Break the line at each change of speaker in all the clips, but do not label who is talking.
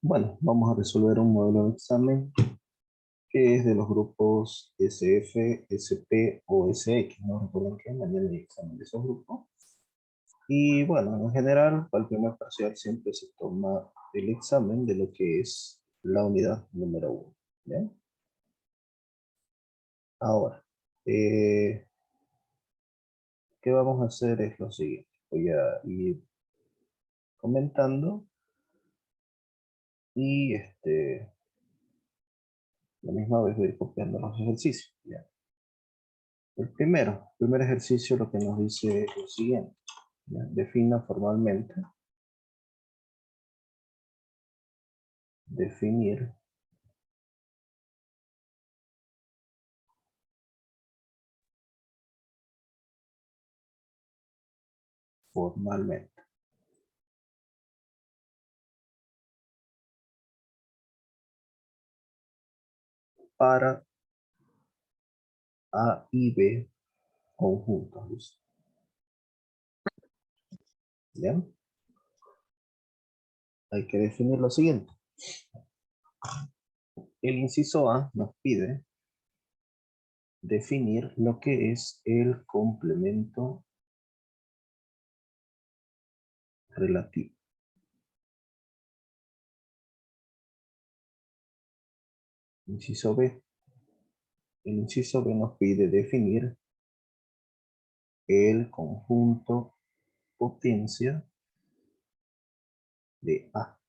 Bueno, vamos a resolver un modelo de examen que es de los grupos SF, SP o SX. No recuerden que mañana hay examen de esos grupos. Y bueno, en general, para el primer parcial siempre se toma el examen de lo que es la unidad número 1. ¿Bien? Ahora, eh, ¿qué vamos a hacer? Es lo siguiente. Voy a ir comentando y la misma vez voy a ir copiando los ejercicios. ¿Ya? El primer ejercicio lo que nos dice es lo siguiente. ¿Ya? Defina formalmente, definir formalmente. Para A y B conjuntos. ¿Listo? ¿Bien? Hay que definir lo siguiente. El inciso A nos pide definir lo que es el complemento relativo. Inciso B. El inciso B nos pide definir el conjunto potencia de A.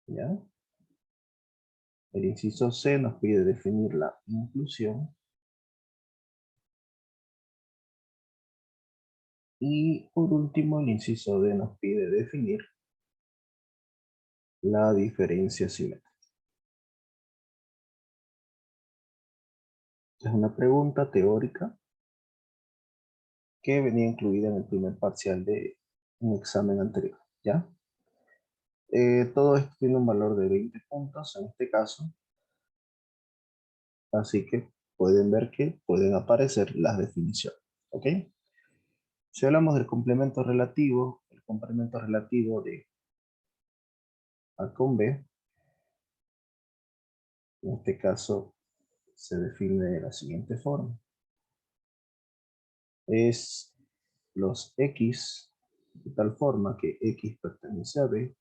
¿Ya? El inciso C nos pide definir la inclusión. Y por último, el inciso D nos pide definir la diferencia simétrica. Es una pregunta teórica que venía incluida en el primer parcial de un examen anterior, ¿ya? Todo esto tiene un valor de 20 puntos en este caso, así que pueden ver que pueden aparecer las definiciones, ¿ok? Si hablamos del complemento relativo, el complemento relativo de A con B, en este caso se define de la siguiente forma. Es los X de tal forma que X pertenece a B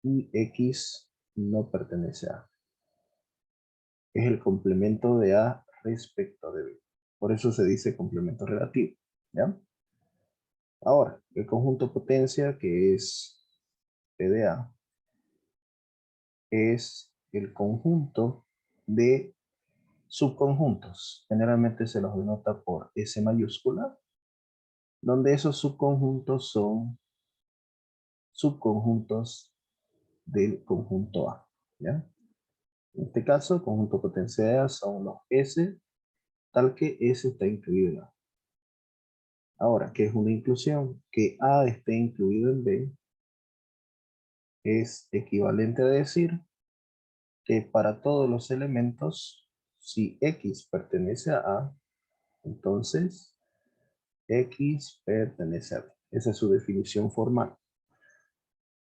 y X no pertenece a A. Es el complemento de A respecto de B. Por eso se dice complemento relativo. ¿Ya? Ahora, el conjunto potencia, que es P de A, es el conjunto de subconjuntos. Generalmente se los denota por S mayúscula, donde esos subconjuntos son subconjuntos del conjunto A. ¿Ya? En este caso, conjunto potencia de A son los S, tal que S está incluido en A. Ahora, ¿qué es una inclusión? Que A esté incluido en B es equivalente a decir que para todos los elementos, si X pertenece a A, entonces X pertenece a B. Esa es su definición formal.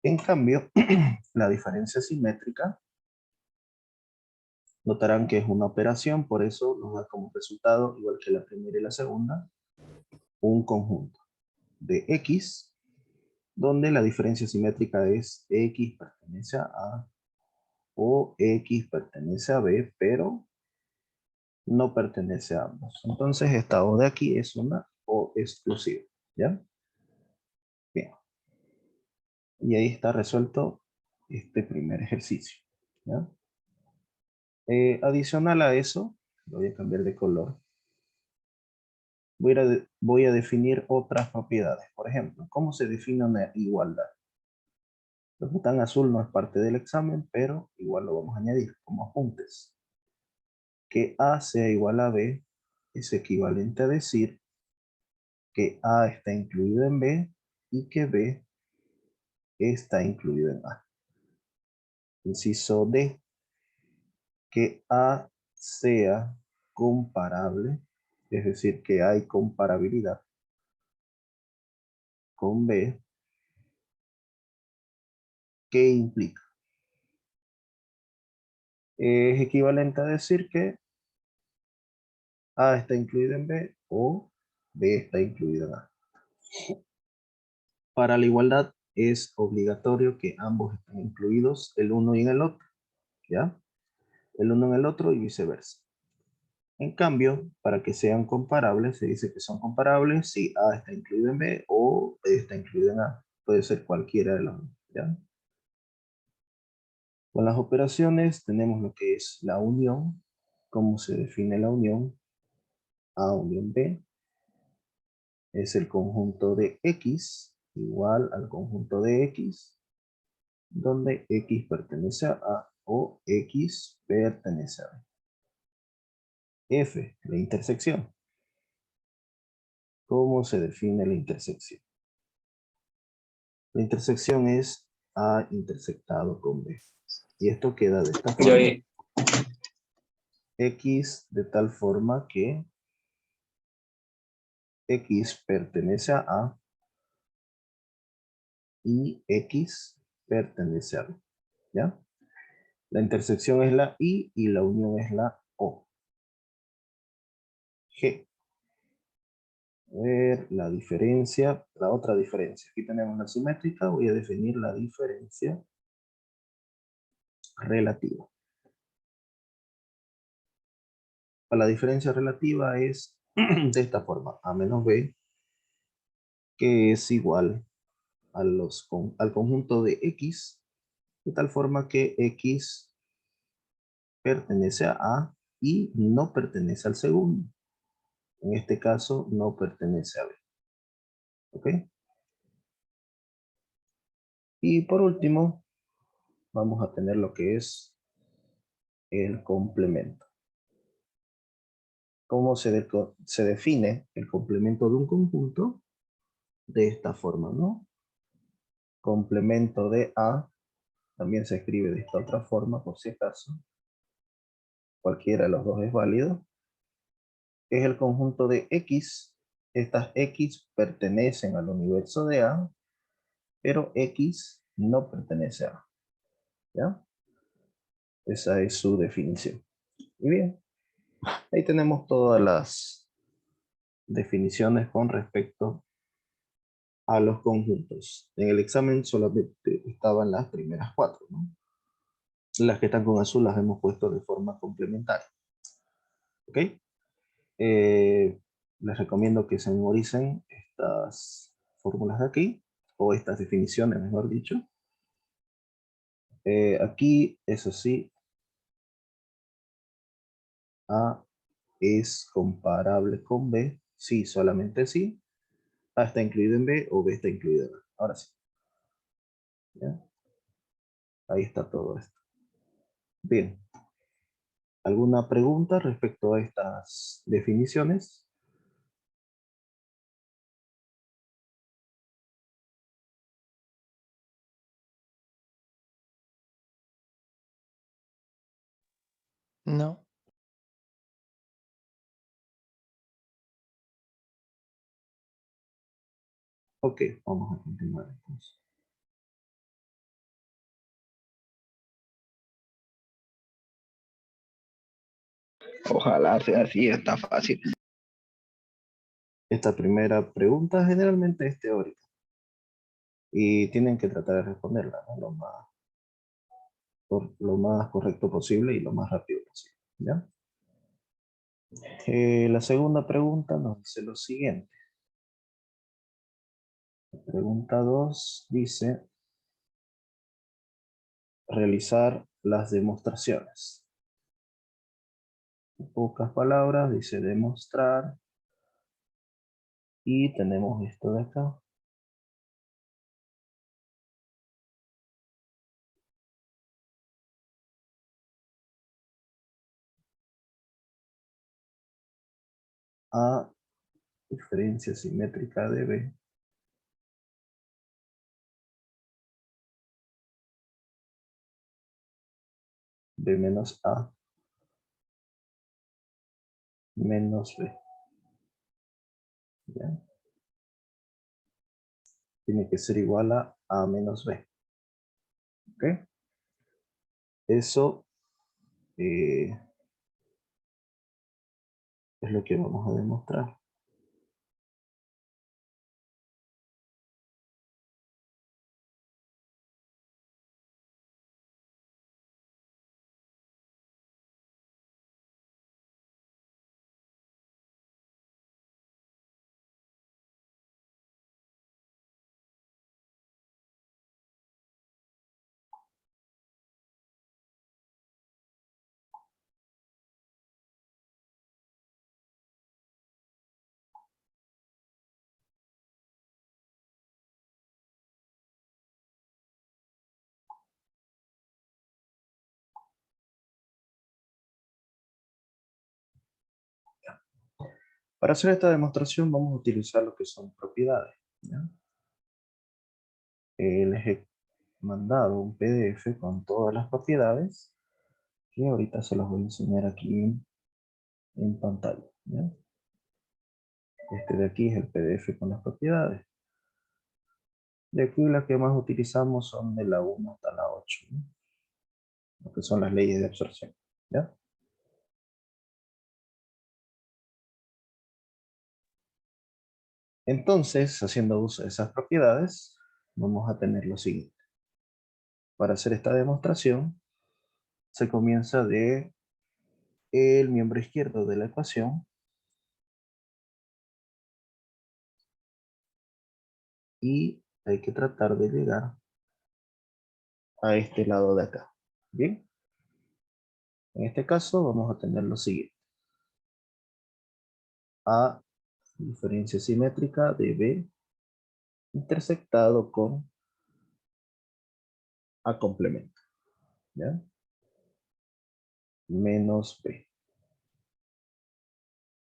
En cambio, la diferencia simétrica, notarán que es una operación, por eso nos da como resultado, igual que la primera y la segunda, un conjunto de X, donde la diferencia simétrica es X pertenece a A o X pertenece a B, pero no pertenece a ambos. Entonces esta O de aquí es una O exclusiva, ¿ya? Bien. Y ahí está resuelto este primer ejercicio, ¿ya? Adicional a eso, lo voy a cambiar de color. Voy a definir otras propiedades. Por ejemplo, ¿cómo se define una igualdad? Lo que está en azul no es parte del examen, pero igual lo vamos a añadir como apuntes. Que A sea igual a B es equivalente a decir que A está incluido en B y que B está incluido en A. Inciso D, que A sea comparable, es decir, que hay comparabilidad con B ¿Qué implica? Es equivalente a decir que A está incluido en B o B está incluido en A. Para la igualdad es obligatorio que ambos estén incluidos el uno y en el otro, ¿ya? El uno en el otro y viceversa. En cambio, para que sean comparables, se dice que son comparables si A está incluido en B o B está incluido en A. Puede ser cualquiera de los dos, ¿ya? Con las operaciones tenemos lo que es la unión. ¿Cómo se define la unión? A unión B es el conjunto de X igual al conjunto de X, donde X pertenece a A o X pertenece a B. F, la intersección. ¿Cómo se define la intersección? La intersección es A intersectado con B. Y esto queda de esta forma. X de tal forma que X pertenece a A y X pertenece a B. ¿Ya? La intersección es la I y la unión es la O. G. A ver, la diferencia, la otra diferencia. Aquí tenemos la simétrica, voy a definir la diferencia relativa. La diferencia relativa es de esta forma, A menos B, que es igual al conjunto de X, de tal forma que X pertenece a A y no pertenece al segundo. En este caso, no pertenece a B. ¿Ok? Y por último, vamos a tener lo que es el complemento. ¿Cómo se define el complemento de un conjunto? De esta forma, ¿no? Complemento de A, también se escribe de esta otra forma, por si acaso. Cualquiera de los dos es válido. Es el conjunto de X. Estas X pertenecen al universo de A, pero X no pertenece a A. ¿Ya? Esa es su definición. Y bien, ahí tenemos todas las definiciones con respecto a los conjuntos. En el examen solamente estaban las primeras cuatro, ¿no? Las que están con azul las hemos puesto de forma complementaria. ¿Ok? Les recomiendo que se memoricen estas fórmulas de aquí, o estas definiciones, mejor dicho. Aquí, eso sí, A es comparable con B. Sí, solamente sí. A está incluido en B o B está incluido en A. Ahora sí. ¿Ya? Ahí está todo esto. Bien. ¿Alguna pregunta respecto a estas definiciones?
No.
Ok, vamos a continuar entonces.
Ojalá sea así, está fácil.
Esta primera pregunta generalmente es teórica y tienen que tratar de responderla, ¿no? Lo más correcto posible y lo más rápido posible. ¿Ya? La segunda pregunta nos dice lo siguiente. La pregunta 2 dice realizar las demostraciones. En pocas palabras dice demostrar y tenemos esto de acá. A diferencia simétrica de B B menos A menos B. ¿Ya? Tiene que ser igual a menos B. ¿Ok? Eso es lo que vamos a demostrar. Para hacer esta demostración vamos a utilizar lo que son propiedades, ¿ya? Les he mandado un PDF con todas las propiedades que ahorita se los voy a enseñar aquí en pantalla, ¿ya? Este de aquí es el PDF con las propiedades. De aquí las que más utilizamos son de la 1 hasta la 8, ¿no? Lo que son las leyes de absorción, ¿ya? Entonces, haciendo uso de esas propiedades, vamos a tener lo siguiente. Para hacer esta demostración, se comienza de el miembro izquierdo de la ecuación y hay que tratar de llegar a este lado de acá. Bien, en este caso vamos a tener lo siguiente. A diferencia simétrica de B intersectado con A complemento, ¿ya? Menos B.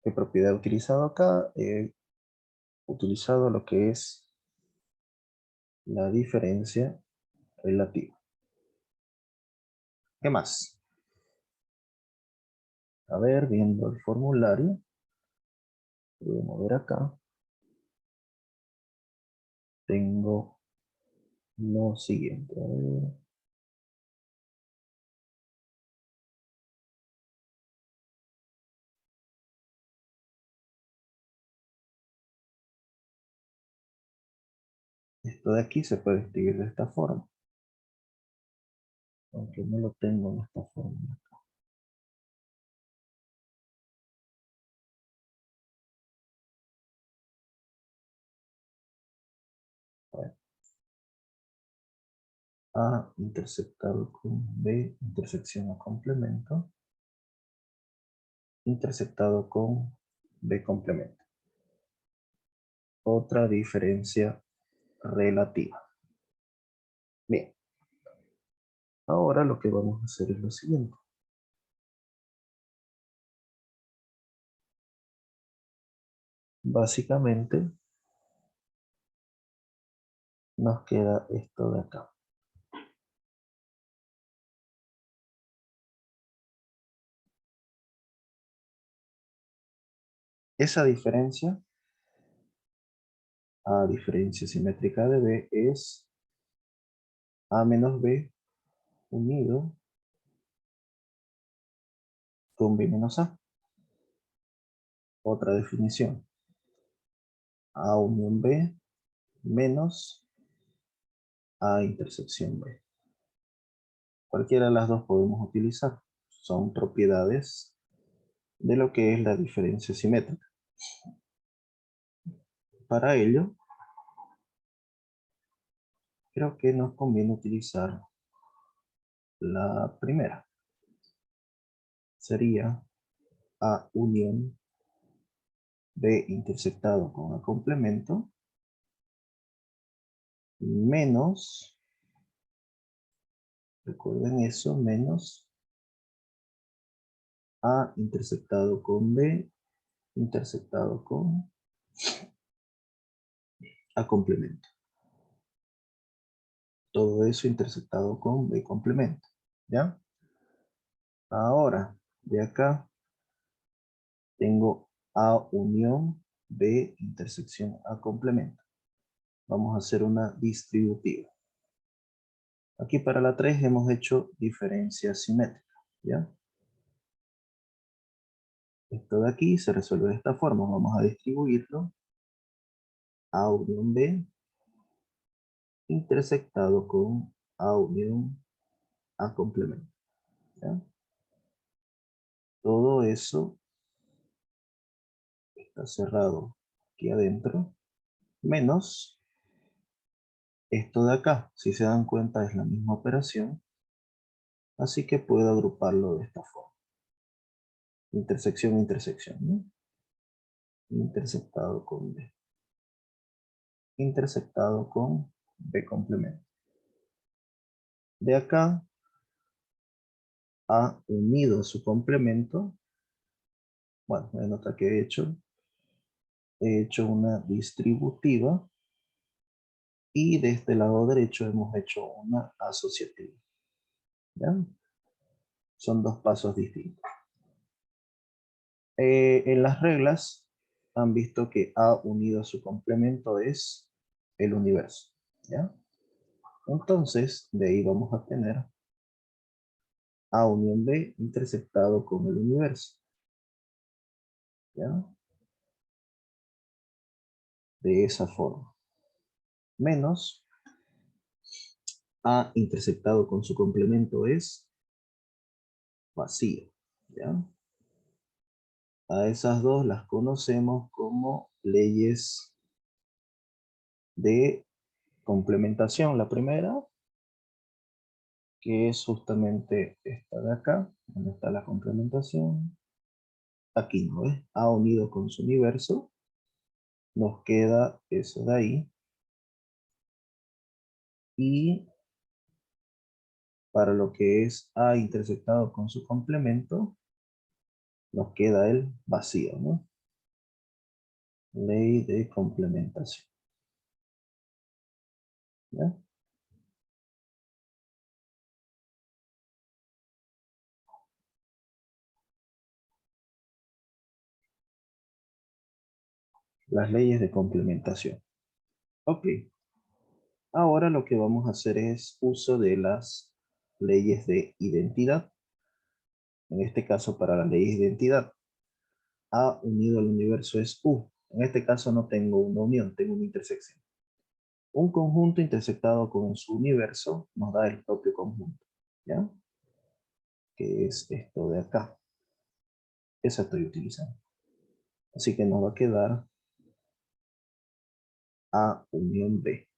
¿Qué propiedad he utilizado acá? He utilizado lo que es la diferencia relativa. ¿Qué más? A ver, viendo el formulario, voy a mover acá. Tengo lo siguiente. A ver. Esto de aquí se puede escribir de esta forma. Aunque no lo tengo en esta forma. A ver. A intersectado con B, intersección o complemento. Intersectado con B complemento. Otra diferencia relativa. Bien. Ahora lo que vamos a hacer es lo siguiente. Básicamente nos queda esto de acá. Esa diferencia, a diferencia simétrica de B, es A menos B unido con B menos A. Otra definición. A unión B menos A intersección B. Cualquiera de las dos podemos utilizar. Son propiedades de lo que es la diferencia simétrica. Para ello, creo que nos conviene utilizar la primera. Sería A unión B intersectado con A complemento menos, recuerden eso, menos A intersectado con B intersectado con A complemento. Todo eso intersectado con B complemento, ¿ya? Ahora, de acá tengo A unión B intersección A complemento. Vamos a hacer una distributiva. Aquí para la 3 hemos hecho diferencia simétrica, ¿ya? Esto de aquí se resuelve de esta forma. Vamos a distribuirlo. A unión B intersectado con A unión A complemento, ¿ya? Todo eso está cerrado aquí adentro, menos esto de acá. Si se dan cuenta es la misma operación, así que puedo agruparlo de esta forma. Intersección, intersección, ¿no? Intersectado con B. Intersectado con B complemento. De acá A unido a su complemento. Bueno, me nota que he hecho una distributiva y de este lado derecho hemos hecho una asociativa, ¿ya? Son dos pasos distintos. En las reglas han visto que A unido a su complemento es el universo, ¿ya? Entonces, de ahí vamos a tener A unión B intersectado con el universo, ¿ya? De esa forma. Menos A intersectado con su complemento es vacío, ¿ya? A esas dos las conocemos como leyes de complementación. La primera, que es justamente esta de acá, donde está la complementación. Aquí, ¿no ves? A unido con su universo, nos queda eso de ahí. Y para lo que es A intersectado con su complemento, nos queda el vacío, ¿no? Ley de complementación. ¿Ya? Las leyes de complementación. Ok. Ahora lo que vamos a hacer es uso de las leyes de identidad. En este caso, para la ley de identidad, A unido al universo es U. En este caso no tengo una unión, tengo una intersección. Un conjunto intersectado con su universo nos da el propio conjunto, ¿ya? Que es esto de acá. Esa estoy utilizando. Así que nos va a quedar A unión B.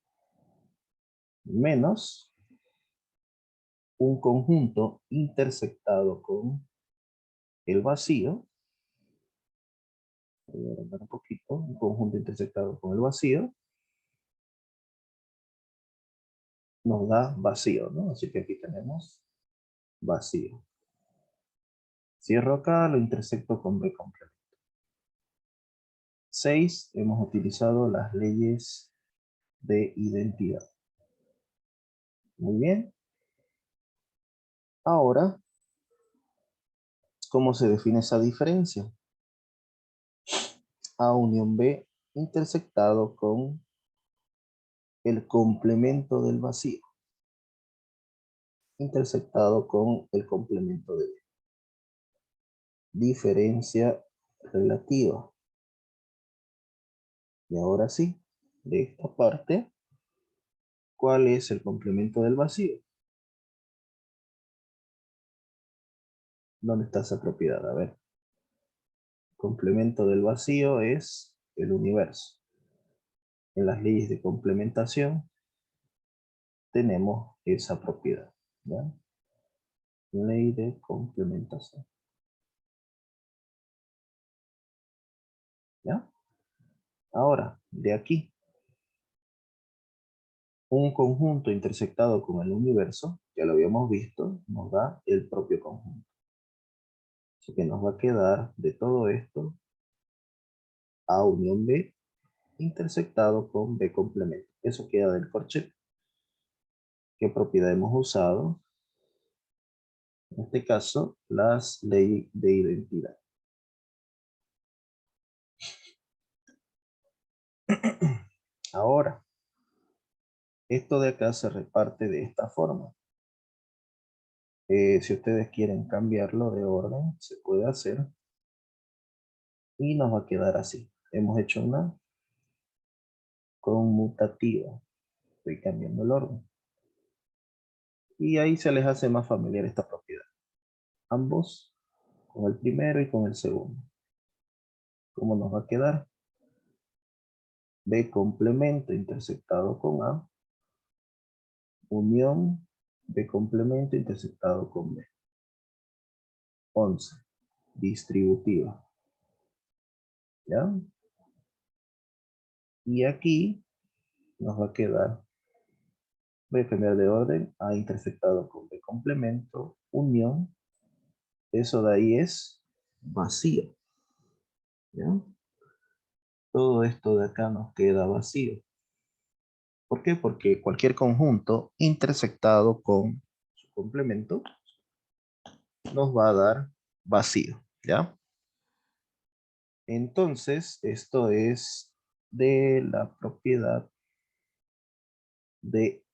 Menos un conjunto intersectado con el vacío. Voy a agrandar un poquito. Un conjunto intersectado con el vacío nos da vacío, ¿no? Así que aquí tenemos vacío. Cierro acá, lo intersecto con B completo. 6. Hemos utilizado las leyes de identidad. Muy bien. Ahora, ¿cómo se define esa diferencia? A unión B intersectado con el complemento del vacío. Intersectado con el complemento de B. Diferencia relativa. Y ahora sí, de esta parte, ¿cuál es el complemento del vacío? ¿Dónde está esa propiedad? A ver. Complemento del vacío es el universo. En las leyes de complementación tenemos esa propiedad, ¿ya? Ley de complementación. ¿Ya? Ahora, de aquí, un conjunto intersectado con el universo, ya lo habíamos visto, nos da el propio conjunto. Así que nos va a quedar de todo esto A unión B intersectado con B complemento. Eso queda del corchete. ¿Qué propiedad hemos usado? En este caso, las leyes de identidad. Ahora, Esto de acá se reparte de esta forma. Si ustedes quieren cambiarlo de orden, se puede hacer. Y nos va a quedar así. Hemos hecho una conmutativa. Estoy cambiando el orden. Y ahí se les hace más familiar esta propiedad. Ambos con el primero y con el segundo. ¿Cómo nos va a quedar? B complemento intersectado con A. Unión B complemento intersectado con B. 11. Distributiva. ¿Ya? Y aquí nos va a quedar, voy a cambiar de orden, A intersectado con B complemento, unión, eso de ahí es vacío. ¿Ya? Todo esto de acá nos queda vacío. ¿Por qué? Porque cualquier conjunto intersectado con su complemento nos va a dar vacío. ¿Ya? Entonces, esto es de la propiedad de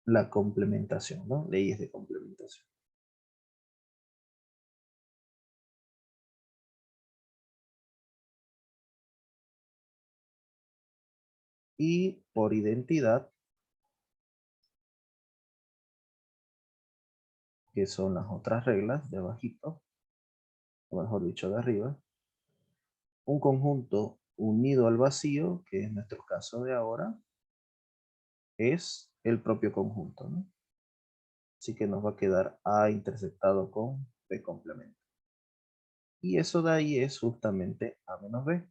la complementación, ¿no? Leyes de complementación. Y por identidad, que son las otras reglas de abajito, o mejor dicho de arriba, un conjunto unido al vacío, que es nuestro caso de ahora, es el propio conjunto, ¿no? Así que nos va a quedar A intersectado con B complemento. Y eso de ahí es justamente A menos B.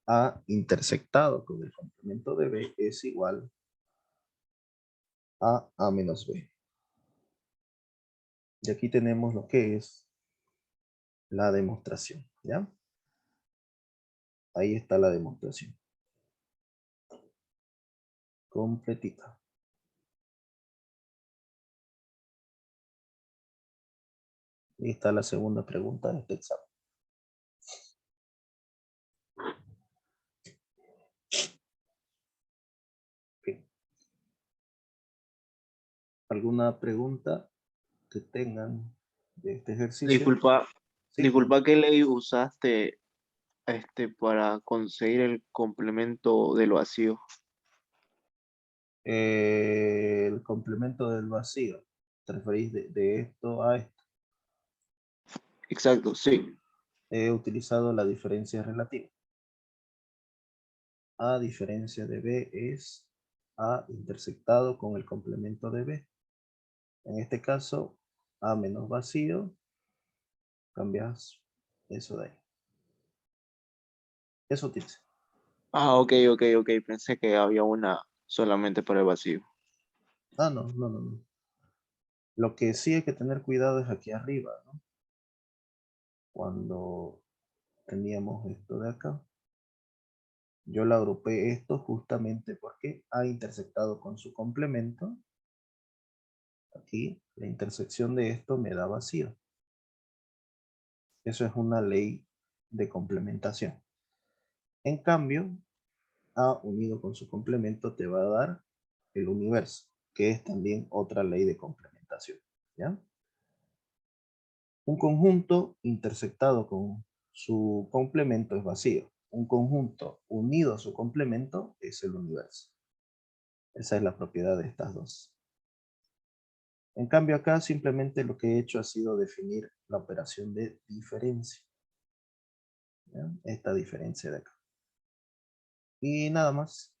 A intersectado con el complemento de B es igual a A menos B. Y aquí tenemos lo que es la demostración, ¿ya? Ahí está la demostración. Completita. Y está la segunda pregunta de este examen. Okay. ¿Alguna pregunta que tengan de este ejercicio?
Disculpa,
Sí.
disculpa, ¿qué ley usaste para conseguir el complemento del vacío?
El complemento del vacío. ¿Te referís de esto a esto?
Exacto, sí.
He utilizado la diferencia relativa. A diferencia de B es A intersectado con el complemento de B. En este caso, A menos vacío, cambias eso de ahí. Eso utiliza.
Ah, ok, ok. Pensé que había una solamente para el vacío.
Ah, no. Lo que sí hay que tener cuidado es aquí arriba, ¿no? Cuando teníamos esto de acá, yo la agrupé esto justamente porque A intersectado con su complemento. Aquí, la intersección de esto me da vacío. Eso es una ley de complementación. En cambio, A unido con su complemento te va a dar el universo, que es también otra ley de complementación. ¿Ya? Un conjunto intersectado con su complemento es vacío. Un conjunto unido a su complemento es el universo. Esa es la propiedad de estas dos. En cambio acá simplemente lo que he hecho ha sido definir la operación de diferencia. ¿Ya? Esta diferencia de acá. Y nada más.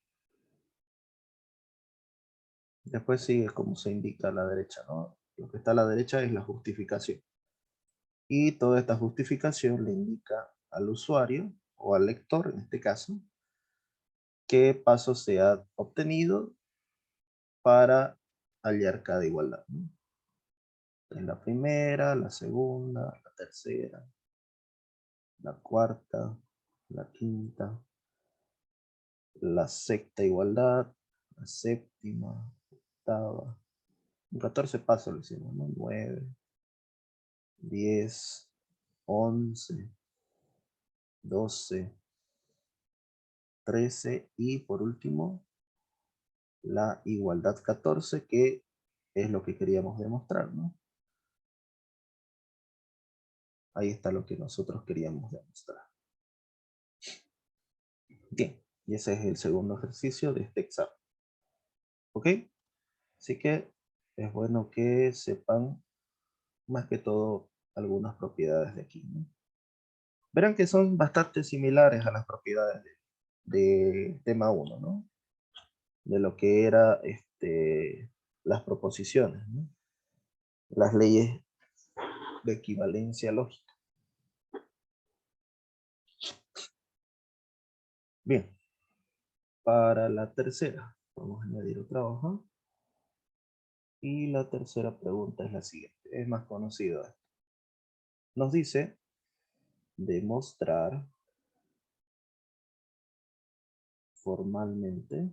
Después sigue como se indica a la derecha, ¿no? Lo que está a la derecha es la justificación. Y toda esta justificación le indica al usuario o al lector, en este caso, qué paso se ha obtenido para hallar cada igualdad, ¿no? En la primera, la segunda, la tercera, la cuarta, la quinta, la sexta igualdad, la séptima, octava, 14 pasos lo hicimos, ¿no? 9, 10, 11, 12, 13 y por último la igualdad 14, que es lo que queríamos demostrar, ¿no? Ahí está lo que nosotros queríamos demostrar. Bien, y ese es el segundo ejercicio de este examen. ¿Ok? Así que es bueno que sepan más que todo algunas propiedades de aquí, ¿no? Verán que son bastante similares a las propiedades de tema 1, ¿no? De lo que era las proposiciones, ¿no? Las leyes de equivalencia lógica. Bien, para la tercera, vamos a añadir otra hoja. Y la tercera pregunta es la siguiente, es más conocida esto. Nos dice demostrar formalmente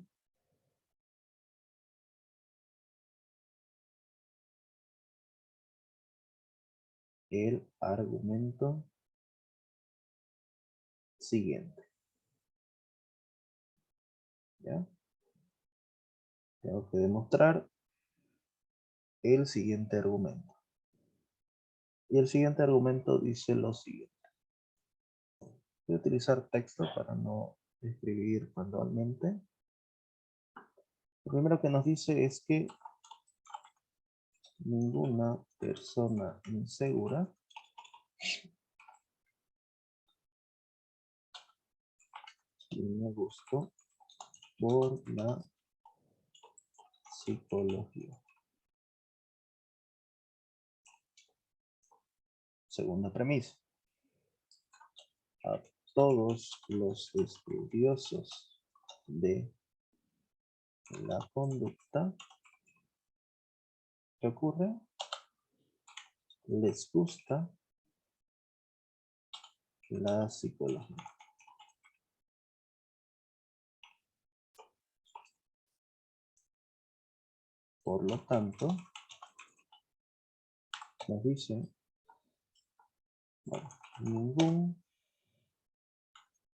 el argumento siguiente. ¿Ya? Tengo que demostrar el siguiente argumento. Y el siguiente argumento dice lo siguiente. Voy a utilizar texto para no escribir manualmente. Lo primero que nos dice es que ninguna persona insegura tiene gusto por la psicología. Segunda premisa. A todos los estudiosos de la conducta, ¿qué ocurre? Les gusta la psicología. Por lo tanto, nos dice, bueno, ningún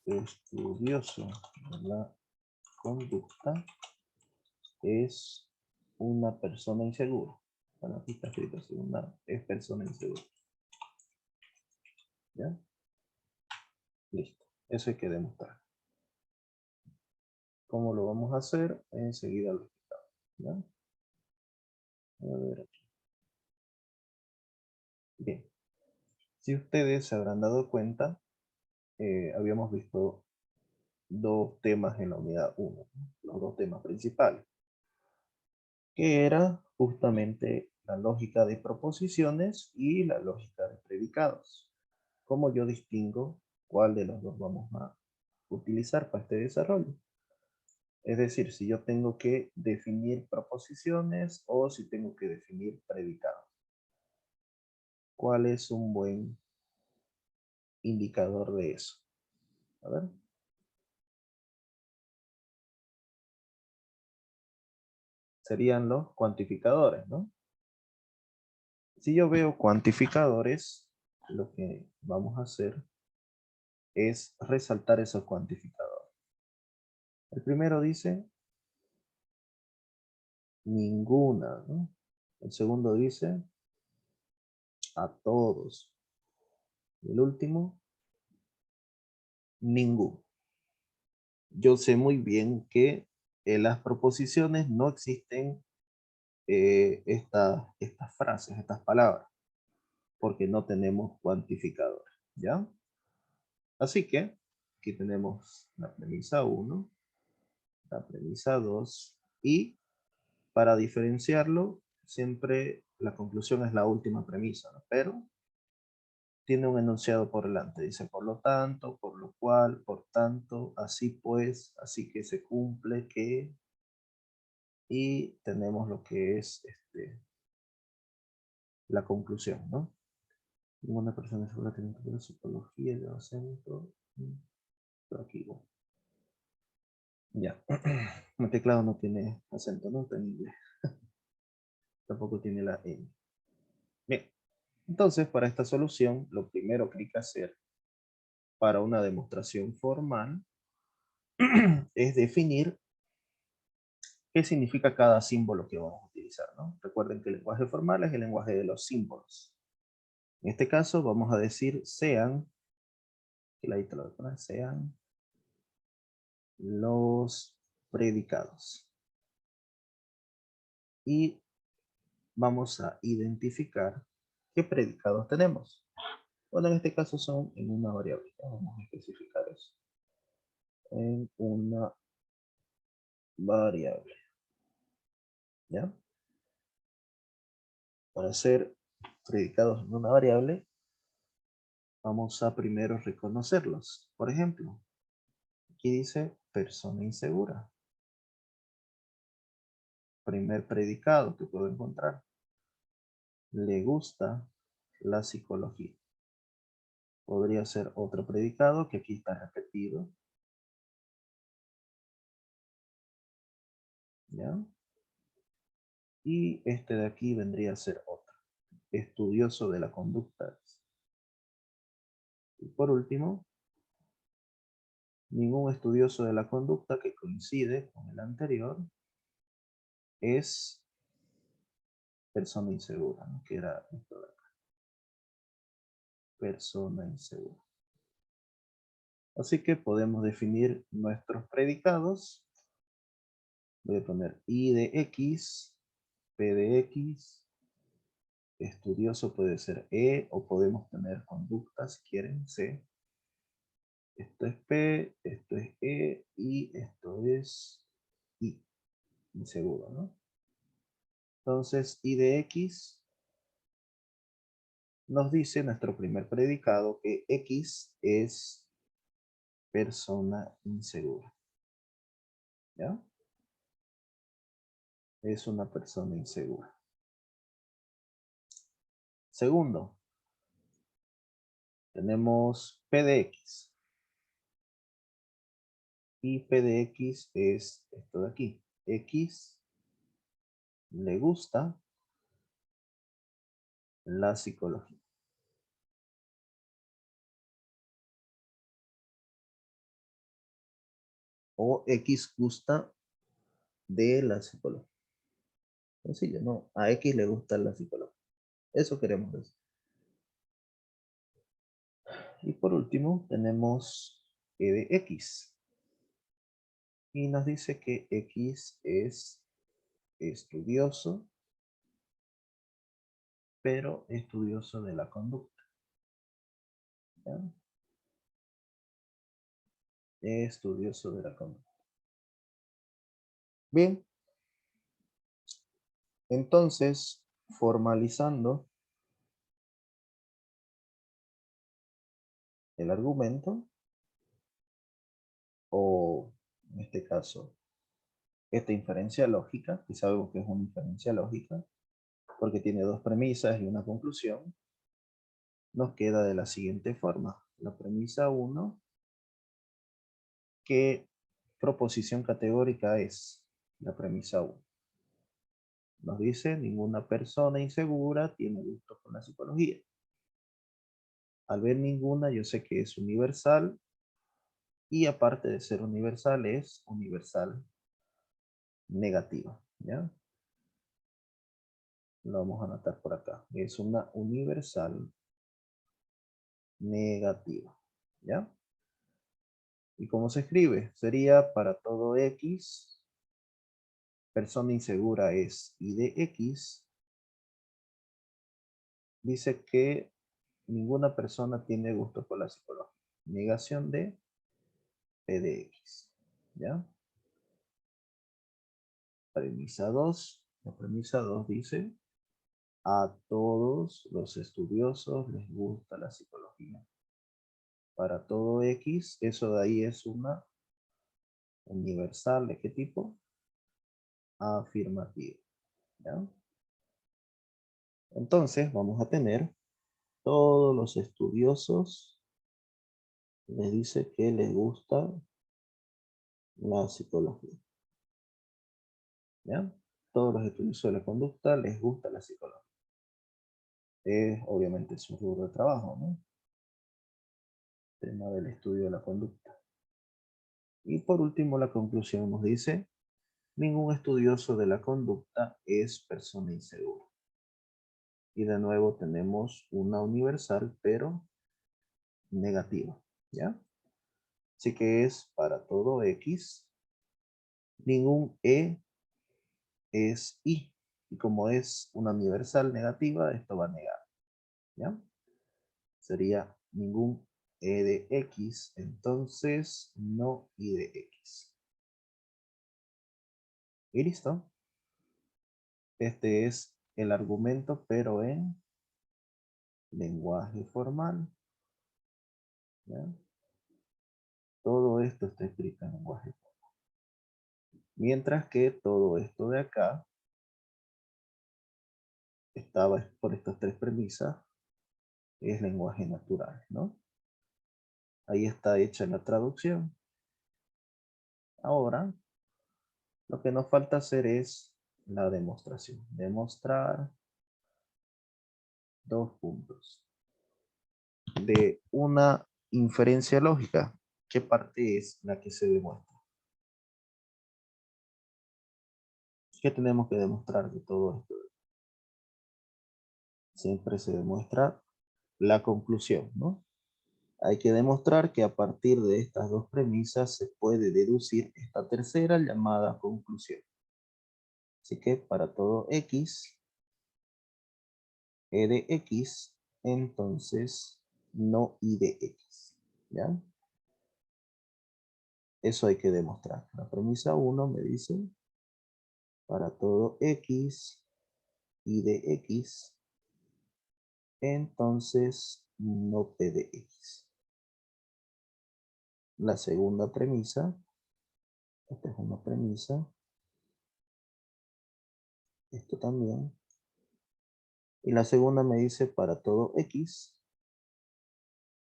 estudioso de la conducta es una persona insegura. Bueno, aquí está escrito así, es persona insegura. ¿Ya? Listo. Eso hay que demostrar. ¿Cómo lo vamos a hacer? Enseguida lo explicamos. ¿Ya? A ver aquí. Bien. Si ustedes se habrán dado cuenta, habíamos visto dos temas en la unidad 1, los dos temas principales, que era justamente la lógica de proposiciones y la lógica de predicados. ¿Cómo yo distingo cuál de los dos vamos a utilizar para este desarrollo? Es decir, si yo tengo que definir proposiciones o si tengo que definir predicados. ¿Cuál es un buen indicador de eso? A ver. Serían los cuantificadores, ¿no? Si yo veo cuantificadores, lo que vamos a hacer es resaltar esos cuantificadores. El primero dice ninguna, ¿no? El segundo dice a todos. Y el último, ninguno. Yo sé muy bien que en las proposiciones no existen estas frases, estas palabras, porque no tenemos cuantificadores, ¿ya? Así que aquí tenemos la premisa 1, la premisa 2 y para diferenciarlo, siempre la conclusión es la última premisa, ¿no? Pero tiene un enunciado por delante. Dice, por lo tanto, por lo cual, por tanto, así pues, así que se cumple que... Y tenemos lo que es la conclusión, ¿no? Ninguna persona segura tiene que ver psicología, de acento. Pero aquí, bueno. Ya. El teclado no tiene acento, ¿no? Está en inglés. Tampoco tiene la N. Bien. Entonces, para esta solución, lo primero que hay que hacer para una demostración formal es definir qué significa cada símbolo que vamos a utilizar, ¿no? Recuerden que el lenguaje formal es el lenguaje de los símbolos. En este caso vamos a decir sean, que ladito lo voy a poner, sean los predicados. Y vamos a identificar qué predicados tenemos. Bueno, en este caso son en una variable. Vamos a especificar eso. En una variable. ¿Ya? Para hacer predicados en una variable, vamos a primero reconocerlos. Por ejemplo, aquí dice persona insegura. Primer predicado que puedo encontrar. Le gusta la psicología. Podría ser otro predicado que aquí está repetido. ¿Ya? Y este de aquí vendría a ser otro. Estudioso de la conducta. Y por último, ningún estudioso de la conducta que coincide con el anterior es persona insegura, ¿no? Que era esto de acá. Persona insegura. Así que podemos definir nuestros predicados. Voy a poner I de X, P de X. Estudioso puede ser E o podemos tener conductas, si quieren, C. Esto es P, esto es E y esto es I. Inseguro, ¿no? Entonces, I de X nos dice nuestro primer predicado que X es persona insegura. ¿Ya? Es una persona insegura. Segundo, tenemos P de X. Y P de X es esto de aquí. X le gusta la psicología. O X gusta de la psicología. Sencillo, ¿no? A X le gusta la psicología. Eso queremos decir. Y por último tenemos E de X. Y nos dice que X es estudioso, pero estudioso de la conducta. ¿Ya? Estudioso de la conducta. Bien. Entonces, formalizando el argumento, o en este caso, esta inferencia lógica, que sabemos que es una inferencia lógica, porque tiene dos premisas y una conclusión, nos queda de la siguiente forma. La premisa 1, ¿qué proposición categórica es la premisa 1? Nos dice, ninguna persona insegura tiene gusto por la psicología. Al ver ninguna, yo sé que es universal, y aparte de ser universal, es universal negativa, ¿ya? Lo vamos a anotar por acá. Es una universal negativa, ¿ya? ¿Y cómo se escribe? Sería para todo X, persona insegura es I de X, dice que ninguna persona tiene gusto por la psicología. Negación de P de X, ¿ya? Premisa 2. La premisa 2 dice, a todos los estudiosos les gusta la psicología. Para todo X, eso de ahí es una universal. ¿De qué tipo? Afirmativa. ¿Ya? Entonces vamos a tener todos los estudiosos les dice que les gusta la psicología. ¿Ya? Todos los estudiosos de la conducta les gusta la psicología. Es obviamente su rubro de trabajo, ¿no? Tema del estudio de la conducta. Y por último la conclusión nos dice, Ningún estudioso de la conducta es persona insegura. Y de nuevo tenemos una universal, pero negativa, ¿ya? Así que es para todo X, ningún E es I. Y como es una universal negativa, esto va a negar, ¿ya? Sería ningún E de X, entonces no I de X. Y listo. Este es el argumento, pero en lenguaje formal, ¿ya? Todo esto está escrito en lenguaje formal. Mientras que todo esto de acá estaba por estas tres premisas, es lenguaje natural, ¿no? Ahí está hecha la traducción. Ahora, lo que nos falta hacer es la demostración. Demostrar dos puntos. De una inferencia lógica, ¿qué parte es la que se demuestra? ¿Qué tenemos que demostrar de todo esto? Siempre se demuestra la conclusión, ¿no? Hay que demostrar que a partir de estas dos premisas se puede deducir esta tercera llamada conclusión. Así que para todo X, E de X, entonces no I de X, ¿ya? Eso hay que demostrar. La premisa 1 me dice, para todo X, I de X, entonces no P de X. La segunda premisa, esta es una premisa, esto también. Y la segunda me dice, para todo X,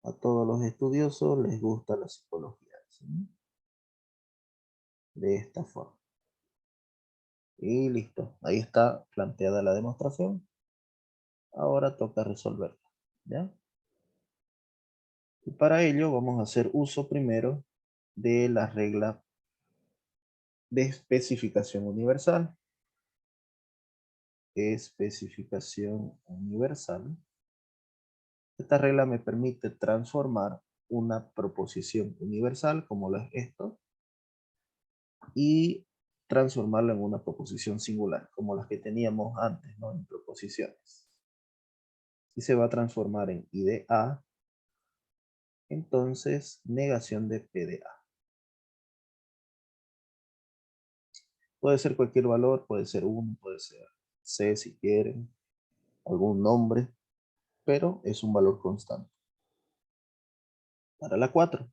a todos los estudiosos les gusta la psicología, ¿sí? De esta forma. Y listo, ahí está planteada la demostración. Ahora toca resolverla, ¿ya? Y para ello vamos a hacer uso primero de la regla de especificación universal. Especificación universal. Esta regla me permite transformar una proposición universal, como lo es esto, y transformarla en una proposición singular, como las que teníamos antes, ¿no? En proposiciones. Y se va a transformar en I de A, entonces negación de P de A. Puede ser cualquier valor, puede ser 1, puede ser C si quieren, algún nombre, pero es un valor constante. Para la 4,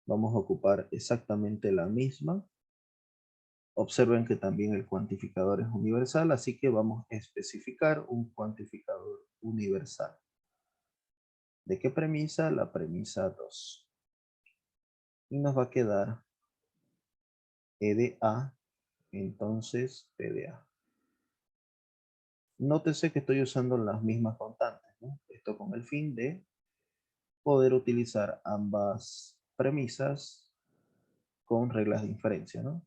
vamos a ocupar exactamente la misma. Observen que también el cuantificador es universal, así que vamos a especificar un cuantificador universal. ¿De qué premisa? La premisa 2. Y nos va a quedar E de A, entonces P de A. Nótese que estoy usando las mismas constantes, ¿no? Esto con el fin de poder utilizar ambas premisas con reglas de inferencia, ¿no?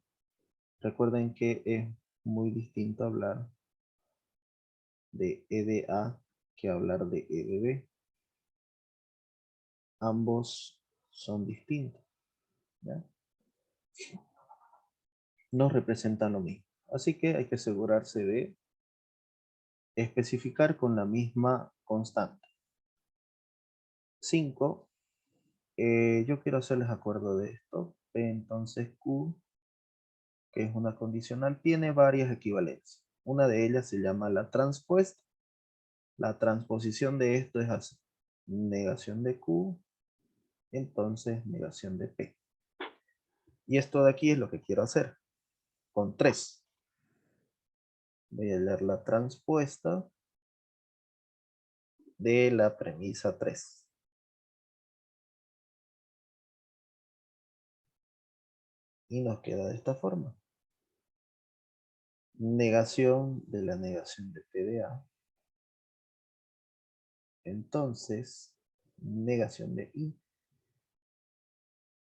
Recuerden que es muy distinto hablar de E de A que hablar de E de B. Ambos son distintos, ¿ya? No representan lo mismo. Así que hay que asegurarse de especificar con la misma constante. 5. Yo quiero hacerles acuerdo de esto. P entonces Q, que es una condicional, tiene varias equivalencias. Una de ellas se llama la transpuesta. La transposición de esto es así. Negación de Q, entonces negación de P. Y esto de aquí es lo que quiero hacer. Con 3. Voy a leer la transpuesta de la premisa 3. Y nos queda de esta forma. Negación de la negación de P de A. Entonces, negación de I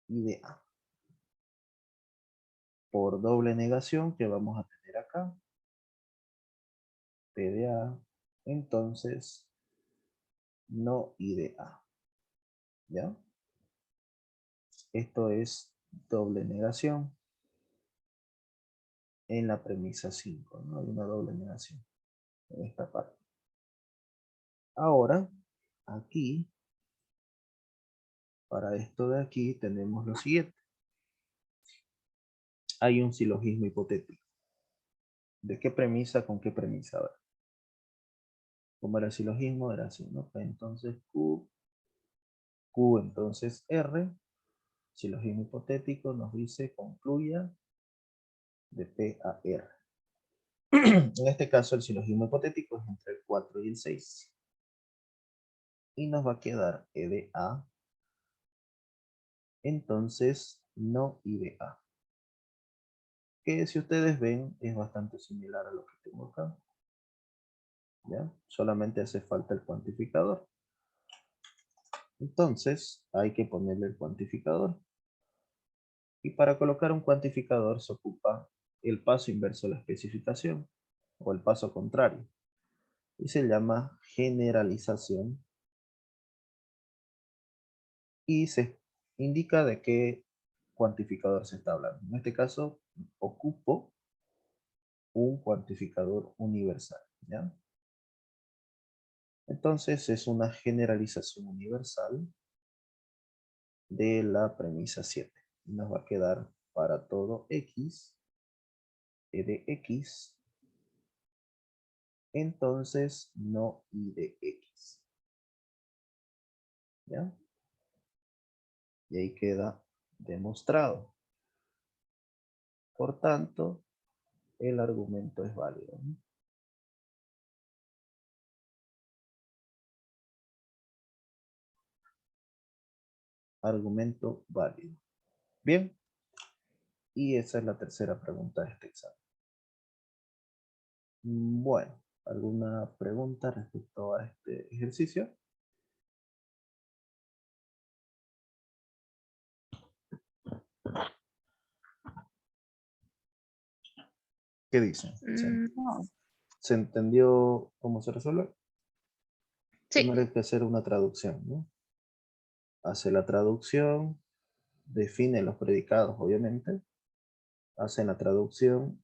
de A. por doble negación que vamos a tener acá. P de A. Entonces, no I de A. ¿Ya? Esto es doble negación en la premisa 5, ¿no? Hay una doble negación en esta parte. Ahora, aquí, para esto de aquí, tenemos lo siguiente. Hay un silogismo hipotético. ¿De qué premisa con qué premisa? A ver. Como era el silogismo, era así, ¿no? Pues entonces Q, entonces R, silogismo hipotético, nos dice concluya de P a R. En este caso, el silogismo hipotético es entre el 4 y el 6. Y nos va a quedar E de A. Entonces, no I de A. Que si ustedes ven, es bastante similar a lo que tengo acá. ¿Ya? Solamente hace falta el cuantificador. Entonces, hay que ponerle el cuantificador. Y para colocar un cuantificador se ocupa el paso inverso de la especificación, o el paso contrario. Y se llama generalización. Y se indica de qué cuantificador se está hablando. En este caso, ocupo un cuantificador universal. ¿Ya? Entonces, es una generalización universal de la premisa 7. Nos va a quedar para todo X, E de X, entonces no I de X. ¿Ya? Y ahí queda demostrado. Por tanto, el argumento es válido, ¿no? Argumento válido. Bien. Y esa es la tercera pregunta de este examen. Bueno, ¿alguna pregunta respecto a este ejercicio? ¿Qué dicen?
No.
¿Se entendió cómo se resuelve?
Sí.
Primero hay que hacer una traducción, ¿no? Hace la traducción, define los predicados, obviamente. Hace la traducción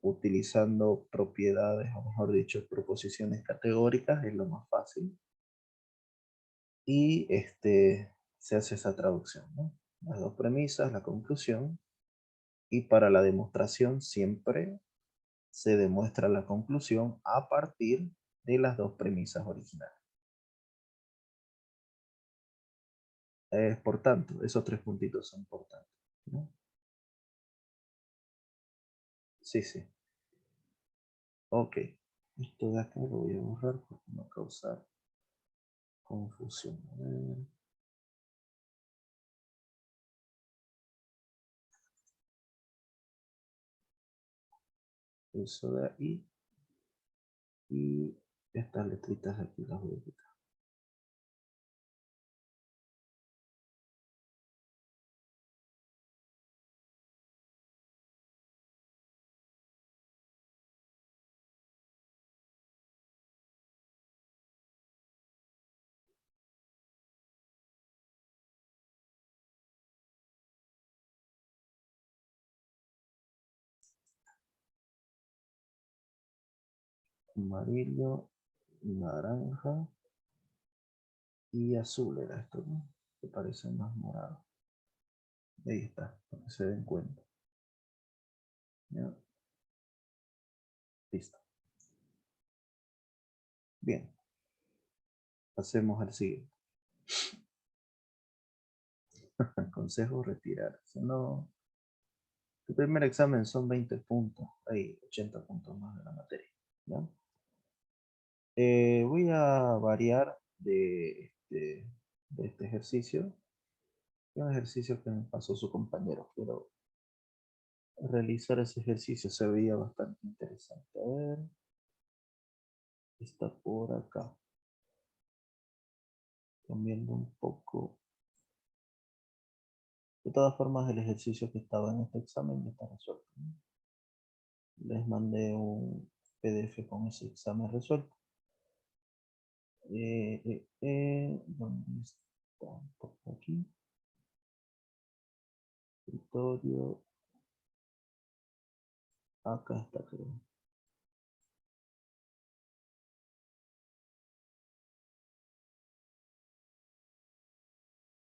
utilizando propiedades, o mejor dicho, proposiciones categóricas, es lo más fácil. Y se hace esa traducción, ¿no? Las dos premisas, la conclusión. Y para la demostración siempre se demuestra la conclusión a partir de las dos premisas originales. Por tanto, esos tres puntitos son importantes, ¿no? Sí, sí. Ok. Esto de acá lo voy a borrar porque no causar confusión. A ver. Eso de ahí. Y estas letritas de aquí las voy a quitar. Amarillo, naranja y azul era esto, ¿no? Que parece más morado. Ahí está, para que se den cuenta. ¿Ya? Listo. Bien. Pasemos al siguiente. Consejo retirar. Si no, el primer examen son 20 puntos. Hay 80 puntos más de la materia. ¿Ya? Voy a variar de este ejercicio. Es un ejercicio que me pasó su compañero. Quiero realizar ese ejercicio. Se veía bastante interesante. A ver. Está por acá. Cambiando un poco De todas formas, el ejercicio que estaba en este examen ya está resuelto, ¿no? Les mandé un PDF con ese examen resuelto. ¿Dónde está? Por aquí. Escritorio. Acá está, creo.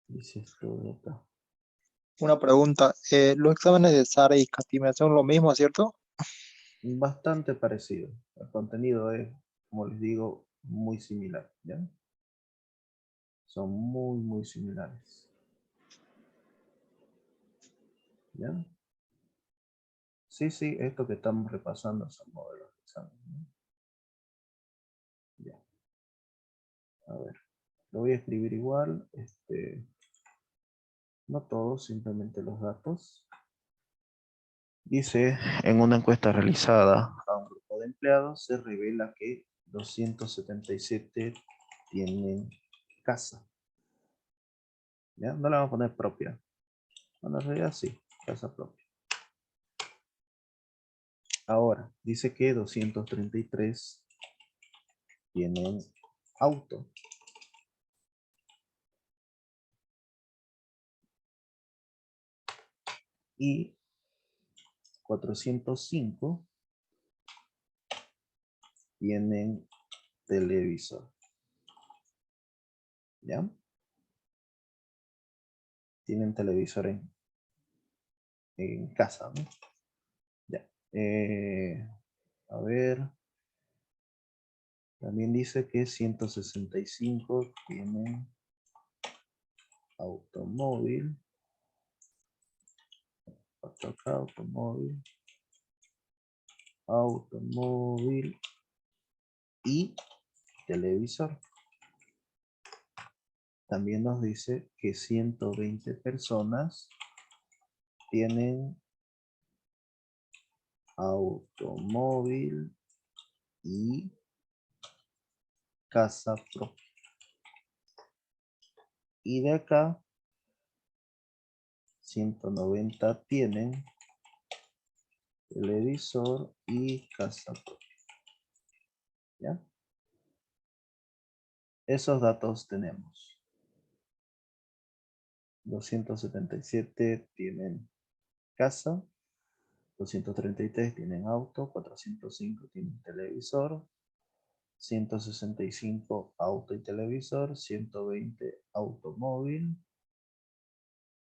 Dice esto de acá.
Una pregunta. Los exámenes de SARA y CATIME son lo mismo, ¿cierto?
Bastante parecido. El contenido es, como les digo, muy similar, ¿ya? Son muy similares. ¿Ya? Sí, esto que estamos repasando son modelos de examen, ¿no? Ya. A ver, lo voy a escribir igual. No todos, simplemente los datos. Dice, en una encuesta realizada a un grupo de empleados, se revela que 277 tienen casa. ¿Ya? No le vamos a poner propia. Bueno, en realidad sí, casa propia. Ahora, dice que 233 tienen auto. Y 405 tienen televisor. ¿Ya? Tienen televisor en casa, ¿no? Ya. A ver. También dice que 165 tienen automóvil. Acá, automóvil. Automóvil y televisor. También nos dice que 120 personas tienen automóvil y casa propia. Y de acá, 190 tienen televisor y casa propia. ¿Ya? Esos datos tenemos. 277 tienen casa, 233 tienen auto, 405 tienen televisor, 165 auto y televisor, 120 automóvil,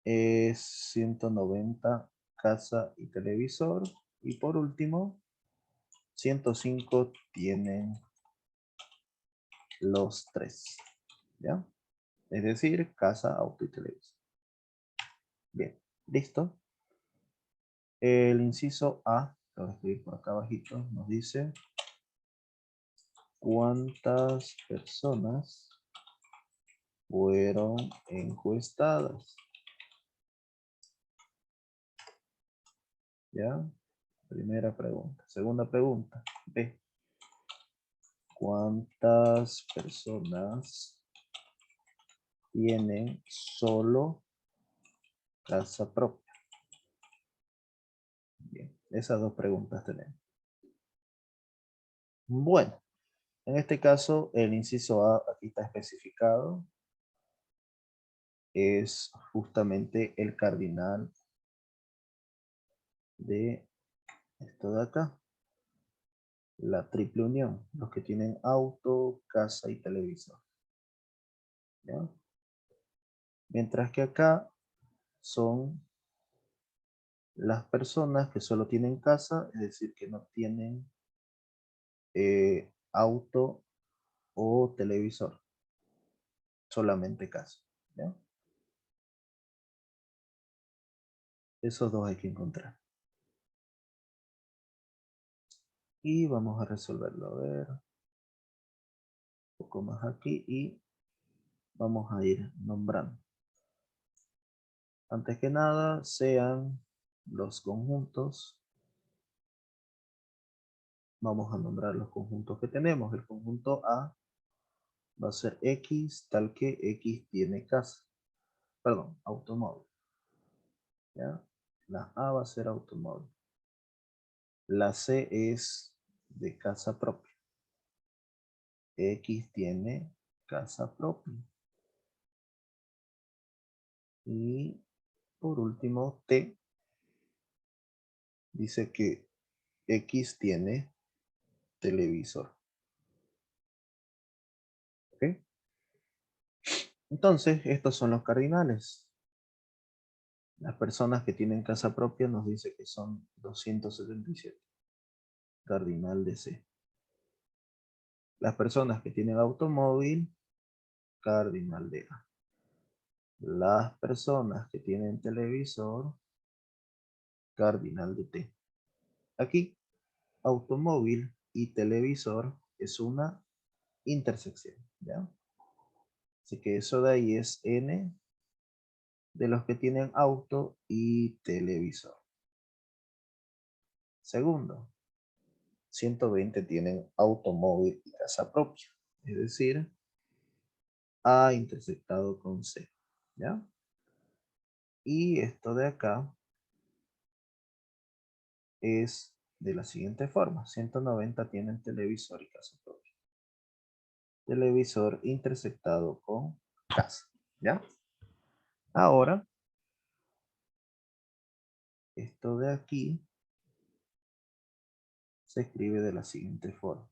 190 casa y televisor, y por último 105 tienen los tres, ¿ya? Es decir, casa, auto y televisor. Bien, listo. El inciso A, lo voy a escribir por acá abajito, nos dice cuántas personas fueron encuestadas. ¿Ya? Primera pregunta. Segunda pregunta. B. ¿Cuántas personas tienen solo casa propia? Bien, esas dos preguntas tenemos. Bueno, en este caso el inciso A aquí está especificado. Es justamente el cardinal de esto de acá. La triple unión. Los que tienen auto, casa y televisor. ¿Ya? Mientras que acá son las personas que solo tienen casa, es decir, que no tienen auto o televisor, solamente casa. ¿Ya? Esos dos hay que encontrar. Y vamos a resolverlo. A ver. Un poco más aquí y vamos a ir nombrando. Antes que nada, sean los conjuntos. Vamos a nombrar los conjuntos que tenemos. El conjunto A va a ser X, tal que X tiene casa. Perdón, automóvil. ¿Ya? La A va a ser automóvil. La C es de casa propia. X tiene casa propia. Y por último, T dice que X tiene televisor. ¿Ok? Entonces, estos son los cardinales. Las personas que tienen casa propia nos dice que son 277. Cardinal de C. Las personas que tienen automóvil, cardinal de A. Las personas que tienen televisor, cardinal de T. Aquí, automóvil y televisor es una intersección, ¿ya? Así que eso de ahí es N de los que tienen auto y televisor. Segundo, 120 tienen automóvil y casa propia. Es decir, A intersectado con C, ¿ya? Y esto de acá es de la siguiente forma. 190 tienen televisor y casa propia. Televisor intersectado con casa, ¿ya? Ahora, esto de aquí se escribe de la siguiente forma.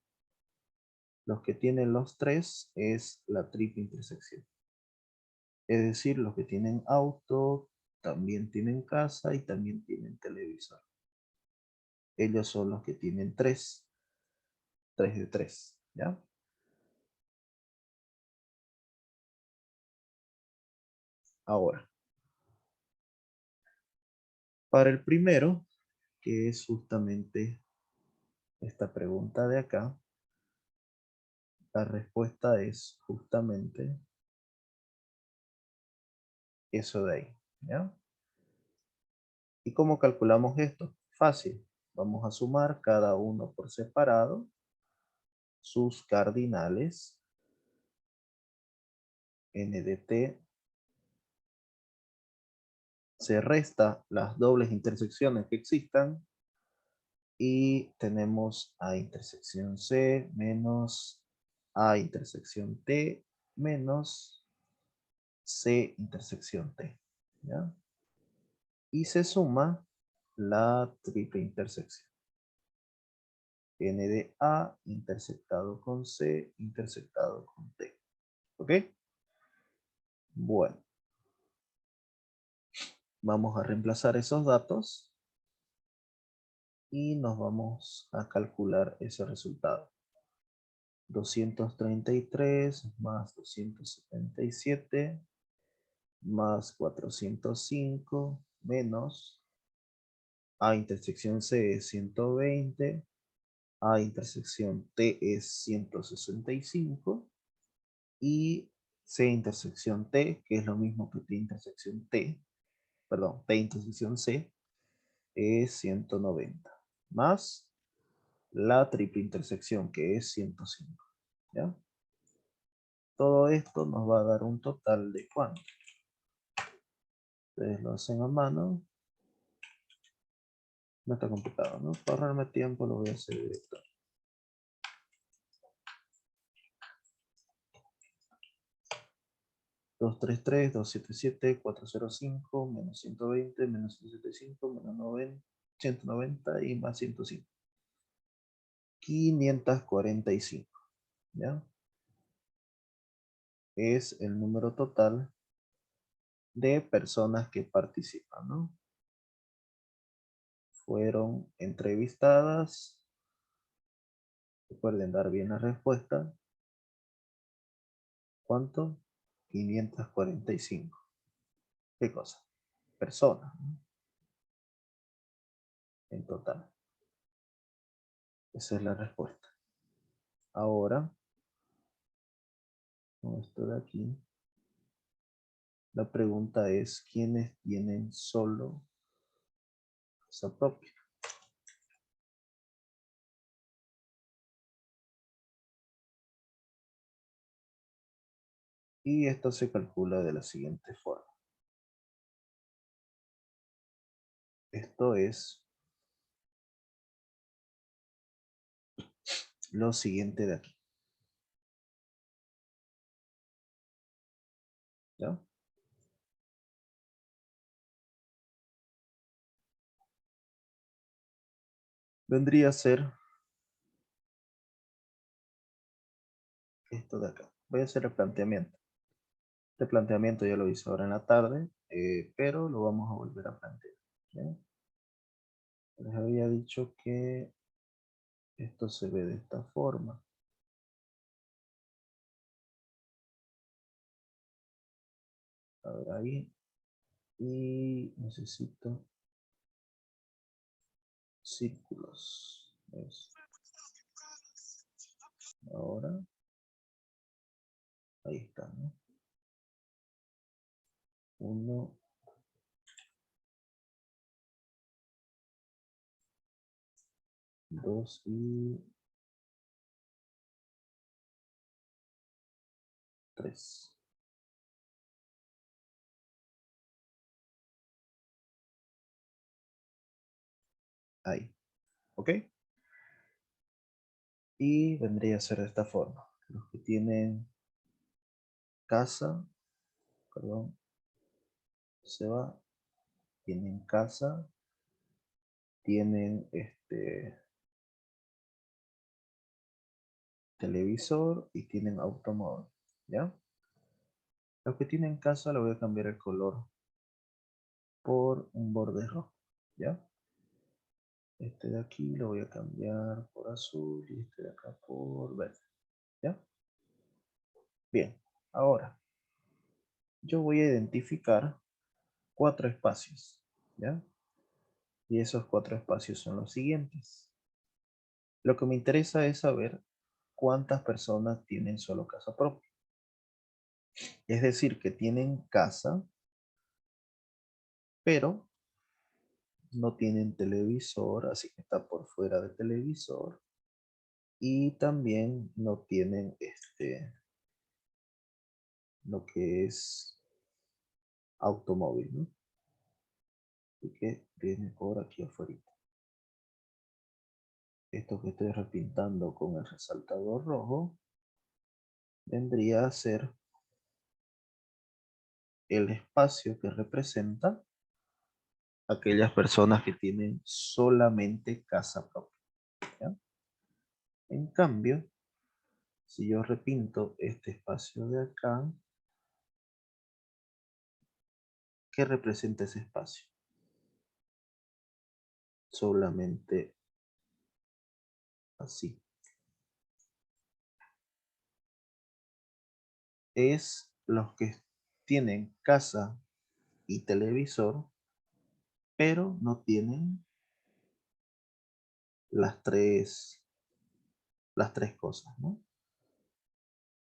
Los que tienen los tres es la triple intersección. Es decir, los que tienen auto, también tienen casa y también tienen televisor. Ellos son los que tienen 3 de 3, ¿ya? Ahora, para el primero, que es justamente esta pregunta de acá, la respuesta es justamente eso de ahí, ¿ya? ¿Y cómo calculamos esto? Fácil. Vamos a sumar cada uno por separado sus cardinales n de t, se resta las dobles intersecciones que existan y tenemos A intersección C menos A intersección T menos C intersección T, ¿ya? Y se suma la triple intersección. N de A intersectado con C intersectado con T. ¿Ok? Bueno. Vamos a reemplazar esos datos y nos vamos a calcular ese resultado. 233 más 277 más 405 menos A intersección C es 120, A intersección T es 165 y C intersección T, que es lo mismo que T intersección T, perdón, T intersección C es 190 más la triple intersección que es 105, ¿ya? Todo esto nos va a dar un total de ¿cuánto? Ustedes lo hacen a mano. No está complicado, ¿no? Para ahorrarme tiempo lo voy a hacer directo. Dos tres tres, 277, 405, menos 120, menos 175, menos 90, 190 y más 105. 545, ¿ya? Es el número total de personas que participan, ¿no? Fueron entrevistadas. Recuerden dar bien la respuesta. ¿Cuánto? 545. ¿Qué cosa? Personas, ¿no? En total. Esa es la respuesta. Ahora, con esto de aquí, la pregunta es, ¿quiénes tienen solo casa propia? Y esto se calcula de la siguiente forma. Esto es lo siguiente de aquí. ¿Ya? Vendría a ser esto de acá. Voy a hacer el planteamiento. Este planteamiento ya lo hice ahora en la tarde, pero lo vamos a volver a plantear. ¿Sí? Les había dicho que esto se ve de esta forma. A ver ahí. Y necesito círculos. ¿Ves? Ahora. Ahí está, ¿no? 1, 2 y 3. Ahí. ¿Ok? Y vendría a ser de esta forma. Los que tienen casa, perdón, se va, tienen casa, tienen televisor y tienen automóvil, ¿ya? Los que tienen casa le voy a cambiar el color por un borde rojo, ¿ya? Este de aquí lo voy a cambiar por azul y este de acá por verde, ¿ya? Bien, ahora yo voy a identificar 4 espacios, ¿ya? Y esos 4 espacios son los siguientes. Lo que me interesa es saber cuántas personas tienen solo casa propia. Es decir, que tienen casa, pero no tienen televisor, así que está por fuera de televisor. Y también no tienen lo que es automóvil, ¿no? Así que viene por aquí afuera. Esto que estoy repintando con el resaltador rojo vendría a ser el espacio que representa aquellas personas que tienen solamente casa propia, ¿ya? En cambio, si yo repinto este espacio de acá, ¿qué representa ese espacio? Solamente así. Es los que tienen casa y televisor, pero no tienen las tres cosas, ¿no?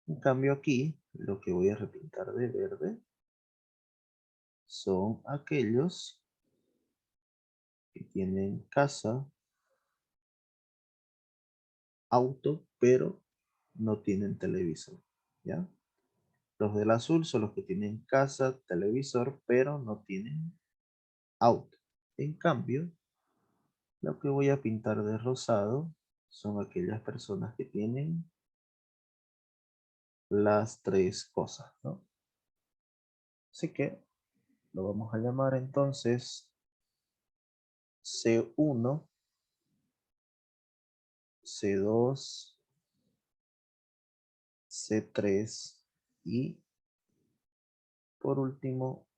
En cambio aquí, lo que voy a repintar de verde son aquellos que tienen casa, auto, pero no tienen televisor, ¿ya? Los del azul son los que tienen casa, televisor, pero no tienen auto. En cambio, lo que voy a pintar de rosado son aquellas personas que tienen las tres cosas, ¿no? Así que lo vamos a llamar entonces C1, C2, C3 y por último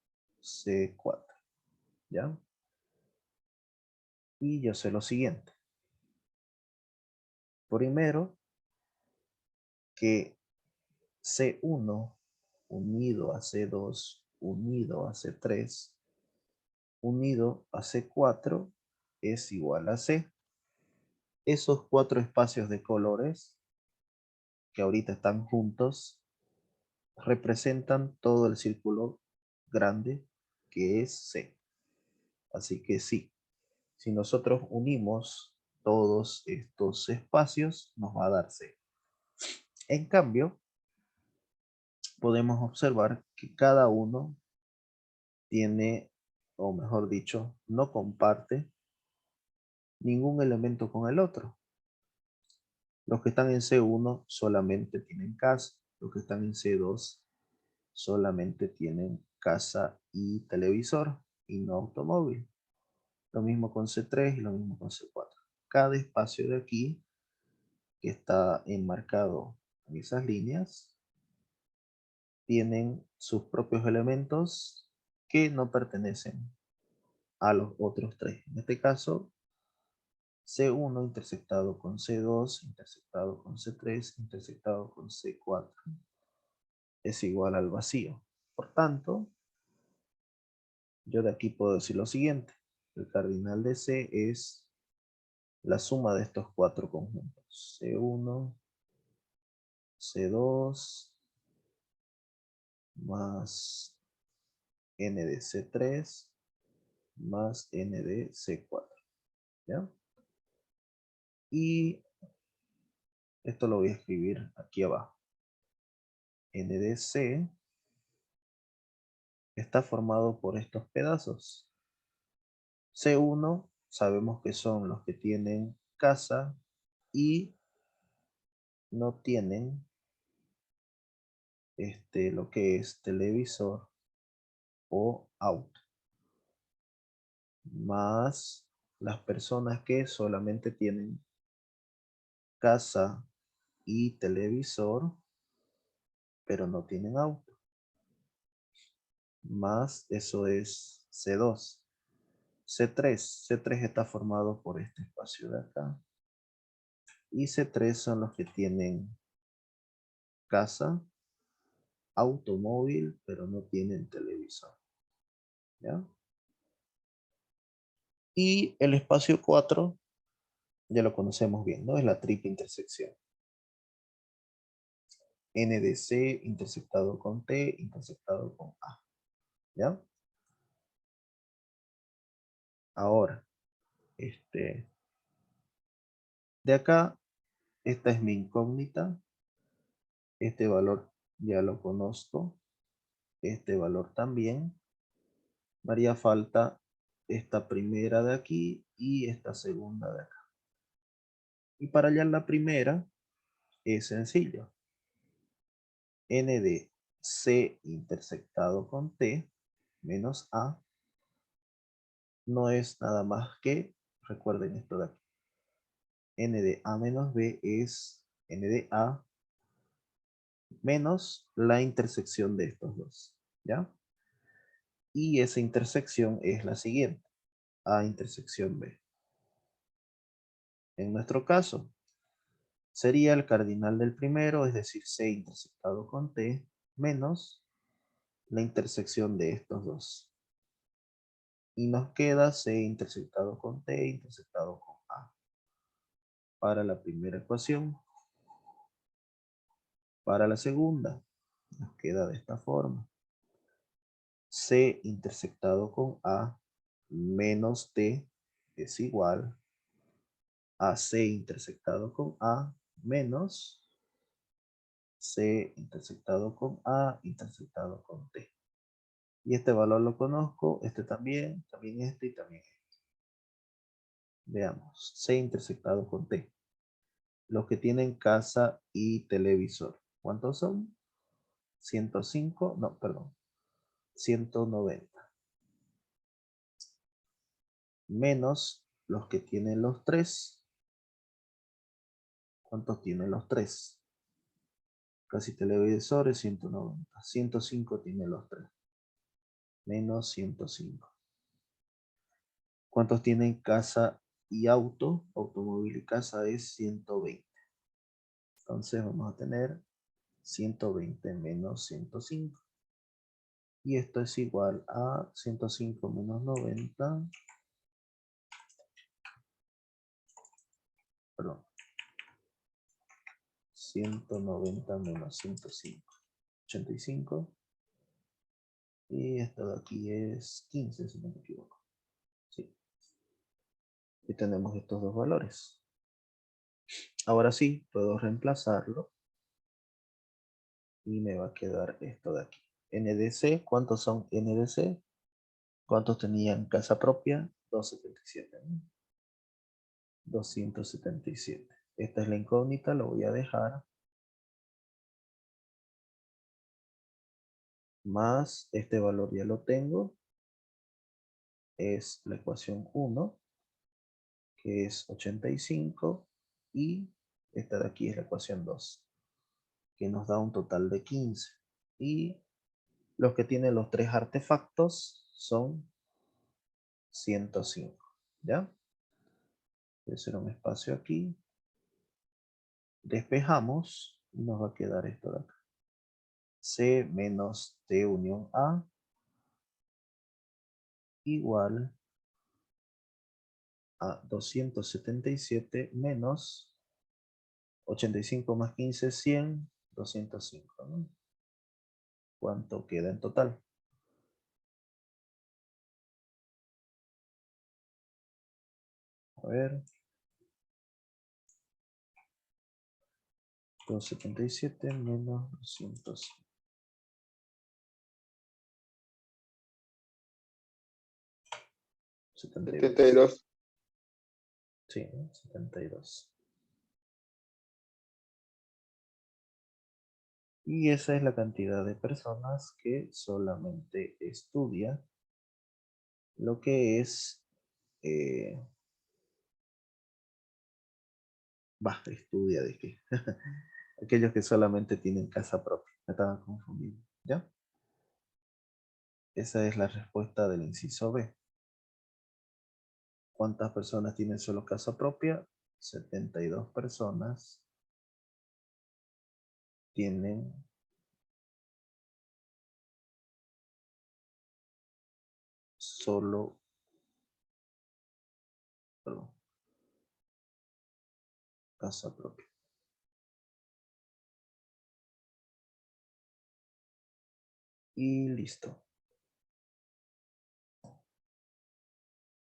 C4, ¿ya? Y yo sé lo siguiente. Primero, que C1 unido a C2 unido a C3 unido a C4 es igual a C. Esos 4 espacios de colores que ahorita están juntos representan todo el círculo grande que es C. Así que sí, si nosotros unimos todos estos espacios, nos va a dar C. En cambio, podemos observar que cada uno tiene o mejor dicho, no comparte ningún elemento con el otro. Los que están en C1 solamente tienen casa. Los que están en C2 solamente tienen casa y televisor y no automóvil. Lo mismo con C3 y lo mismo con C4. Cada espacio de aquí que está enmarcado en esas líneas tienen sus propios elementos que no pertenecen a los otros tres. En este caso, C1 intersectado con C2, intersectado con C3, intersectado con C4 es igual al vacío. Por tanto, yo de aquí puedo decir lo siguiente. El cardinal de C es la suma de estos cuatro conjuntos. C1, C2, más n de C3, más n de C4. ¿Ya? Y esto lo voy a escribir aquí abajo. N de C está formado por estos pedazos. C1 sabemos que son los que tienen casa y no tienen lo que es televisor o auto. Más las personas que solamente tienen casa y televisor, pero no tienen auto. Más eso es C2. C3 está formado por este espacio de acá. Y C3 son los que tienen casa, automóvil, pero no tienen televisor. ¿Ya? Y el espacio 4 ya lo conocemos bien, ¿no? Es la triple intersección. N de C intersectado con T intersectado con A. ¿Ya? Ahora, de acá, esta es mi incógnita. Este valor ya lo conozco. Este valor también. Me haría falta esta primera de aquí y esta segunda de acá. Y para hallar la primera es sencillo. N de C intersectado con T menos A no es nada más que, recuerden esto de aquí, N de A menos B es N de A menos la intersección de estos dos, ¿ya? Y esa intersección es la siguiente, A intersección B. En nuestro caso, sería el cardinal del primero, es decir, C intersectado con T, menos la intersección de estos dos. Y nos queda C intersectado con T intersectado con A. Para la primera ecuación. Para la segunda, nos queda de esta forma. C intersectado con A menos T es igual a C intersectado con A menos C intersectado con A intersectado con T. Y este valor lo conozco, este también este y también este. Veamos, C intersectado con T. Los que tienen casa y televisor. ¿Cuántos son? 105, no, perdón. 190. Menos los que tienen los tres. ¿Cuántos tienen los tres? Casi televisores, 190. 105 tiene los tres. Menos 105. ¿Cuántos tienen casa y auto? Automóvil y casa es 120. Entonces vamos a tener 120 menos 105. Y esto es igual a 105 menos 90. Perdón. 190 menos 105. 85. Y esto de aquí es 15, si no me equivoco. Sí. Y tenemos estos dos valores. Ahora sí, puedo reemplazarlo. Y me va a quedar esto de aquí. NDC, ¿cuántos son NDC? ¿Cuántos tenían casa propia? 277, ¿no? 277. Esta es la incógnita, lo voy a dejar. Más este valor ya lo tengo. Es la ecuación 1, que es 85. Y esta de aquí es la ecuación 2, que nos da un total de 15. Y los que tienen los tres artefactos son 105. ¿Ya? Voy a hacer un espacio aquí. Despejamos y nos va a quedar esto de acá. C menos T unión A igual a 277 menos 85 más 15, 100, 205, ¿no? ¿Cuánto queda en total? A ver. 277 menos 205.
72.
Sí, 72. Y esa es la cantidad de personas que solamente estudia lo que es, estudia de qué. Aquellos que solamente tienen casa propia. Me estaban confundiendo. ¿Ya? Esa es la respuesta del inciso B. ¿Cuántas personas tienen solo casa propia? 72 personas tienen solo, perdón, casa propia. Y listo.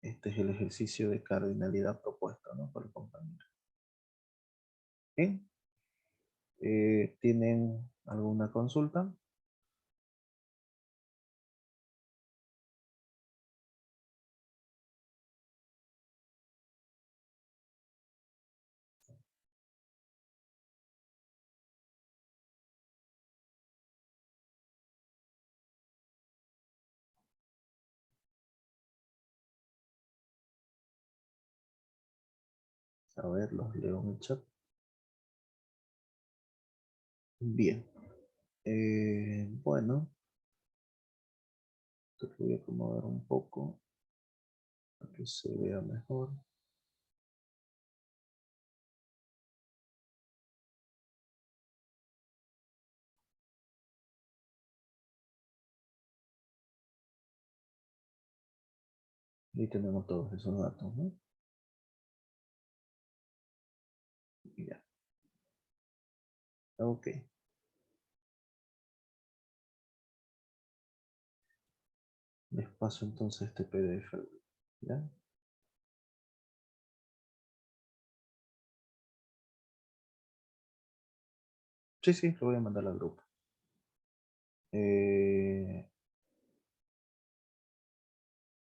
Este es el ejercicio de cardinalidad propuesto, ¿no? Por el compañero. Bien. ¿Tienen alguna consulta? A ver, los leo en el chat. Bien. Bueno. Te voy a acomodar un poco para que se vea mejor. Ahí tenemos todos esos datos, ¿no? Y ya. Ok. Les paso entonces este PDF. ¿Ya? Sí, sí, lo voy a mandar al grupo.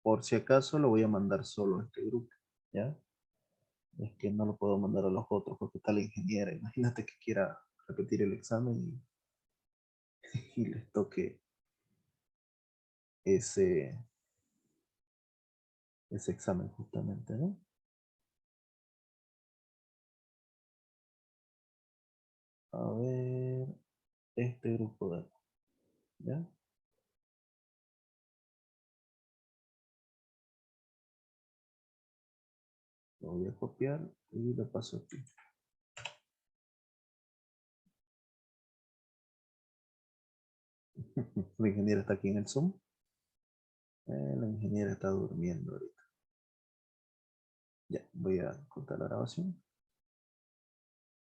Por si acaso lo voy a mandar solo a este grupo. ¿Ya? Es que no lo puedo mandar a los otros porque está la ingeniera. Imagínate que quiera repetir el examen y les toque ese examen justamente, ¿no? A ver, este grupo de acá, ¿ya? Lo voy a copiar y lo paso aquí. La ingeniera está aquí en el Zoom. La ingeniera está durmiendo ahorita. Ya, voy a cortar la grabación.